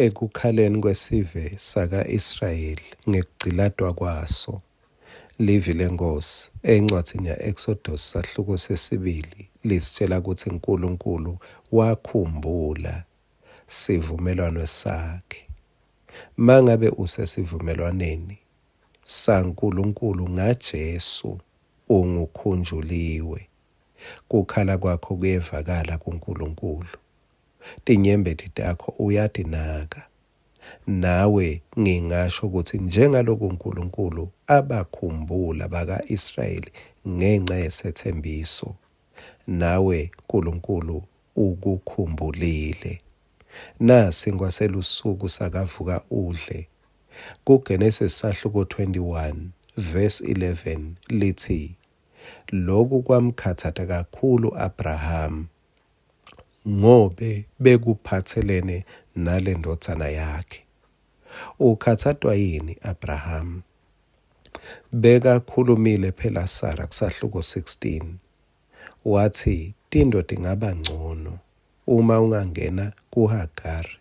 Ekukhaleni kwesive saka-Israyeli ngekugciladwa kwaso, livi lenkosi encwadzini ya-Exodus sahluko sesibili lisitshela ukuthi uNkulunkulu wakhumbula sivumelwano sakhe. Mangabe usesivumelwaneni saNkulunkulu ngaJesu ungukhunjuliwe, kukhala kwakho kuyevakala kuNkulunkulu, tinyembeti takho uyadinaka. Nawe ngingasho ukuthi njengalokhu uNkulunkulu abakhumbula baka-Israyeli ngenxa yesethembiso, nawe uNkulunkulu ukukhumbulile. Nasi ngwaselusuku sakavuka udle. KuGenesise sahluko 21 verse 11 lithi, lokhu kwamkhathatha kakhulu Abraham ngobe bekuphathelene nale ndodzana yakhe. Ukhathathwa yini Abraham? Bekakhulumile phela Sara kusahluko 16. Wathi tindo tingaba ngcono uma ungangena kuHagari.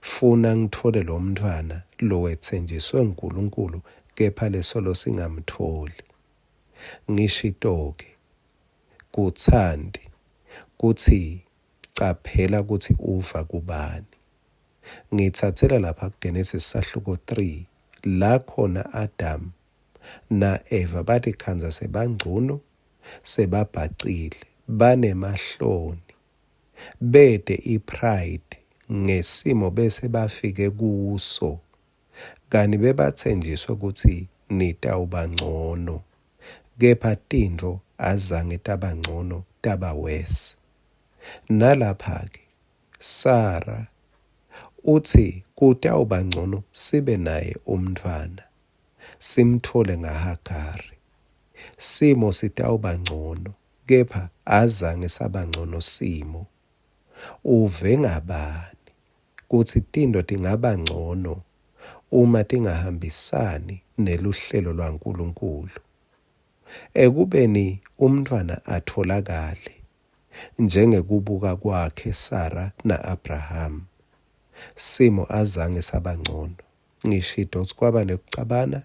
Funa ngithole lo mntwana lo wethenjiswe uNkulunkulu, kepha lesolo singamtholi. Ngishito-ke kuthandi kuthi caphela ukuthi uva kubani. Ngithathela lapha kuGenesise sahluko 3 la khona Adam na Eva bathi khanza sebangcono, sebabhacile, banemahloni, bede ipride ngesimo bese bafike kuso, kani bebathenjiswa ukuthi nitawuba ngcono, kepha tintfo azange taba ngcono, taba worse. Nalapha-ke Sara uthi kutawuba ngcono sibe naye umntwana, simthole ngaHagari. Simo sitawuba ngcono, kepha azange saba ngcono simo. Uve ngabani kuthi tindo tingaba ngcono uma tingahambisani neluhlelo lwaNkulunkulu? Ekubeni umntwana atholakale njengekubuka kwakhe Sara na-Abraham, simo azange saba ngcono. Ngishito kwaba nekucabana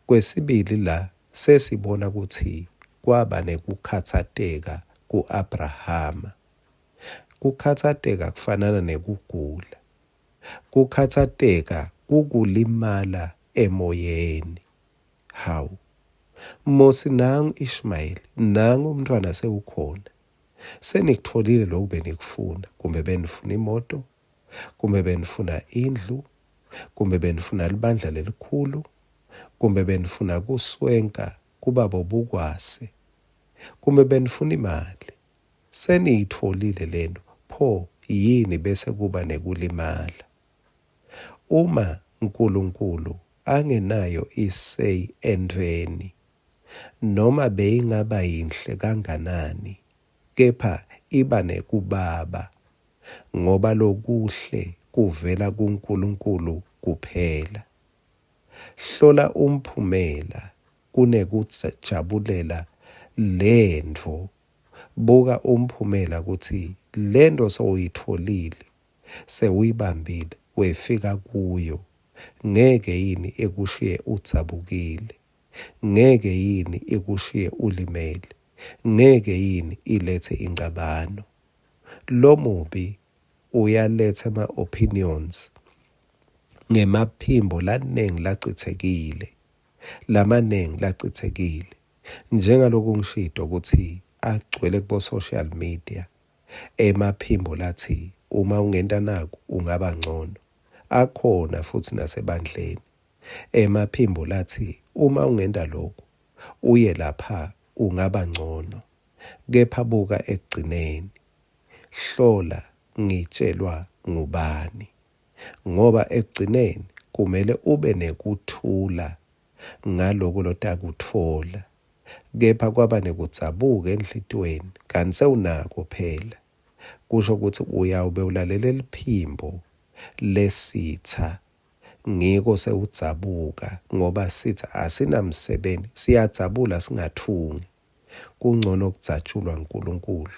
kwesibili la sesibona ukuthi kwaba nekukhathateka ku-Abrahama. Kukhathateka kufanana nekugula. Kukhathateka kukulimala emoyeni. Hawu, Mosi nangu Ishmayeli, nangu umntwana sewukhona. Senikutholile lokhu benikufuna, kumbe benifuna imoto, kumbe benifuna indlu, kumbe benifuna libandla lelikhulu, kumbe benifuna kuswenka kubabo bukwase, kumbe benifuna imali. Seniyitholile lento, pho yini bese kuba nekulimala? Uma uNkulunkulu angenayo isay entweni, noma beyingaba yinhle kanganani, kepha iba nekubaba, ngoba lokuhle kuvela kuNkulunkulu kuphela. Hlola umphumela kunekujabulela lento. Buka umphumela ukuthi lento sowuyitholile, sewuyibambile, wefika kuyo, ngeke yini ekushiye udzabukile? Ngeke yini ekushiye ulimele? Ngeke yini ilethe ingcabano? Lo mubi uyaletha ama-opinions ngemaphimbo lanengi lacithekile, lamanengi lacithekile, njengalokhu ngishito ukuthi agcwele kubo-social media. Emaphimbo lathi uma ungenta naku ungaba ngcono, akhona futhi nasebandleni. Emaphimbo lathi uma ungenda lokhu uye lapha ungaba ngcono, kepha buka ekugcineni. Hlola ngitshelwa ngubani, ngoba ekugcineni kumele ube nekuthula ngaloko lotakutfola, kepha kwaba nekudzabuka enhlitiyweni, kanti sewunako phela. Kusho ukuthi uyawube ulalela liphimbo lesitha, ngiko sewudzabuka, ngoba sitha asinamsebenzi, siyadzabula singathungi. Kungcono kudzatshulwa uNkulunkulu.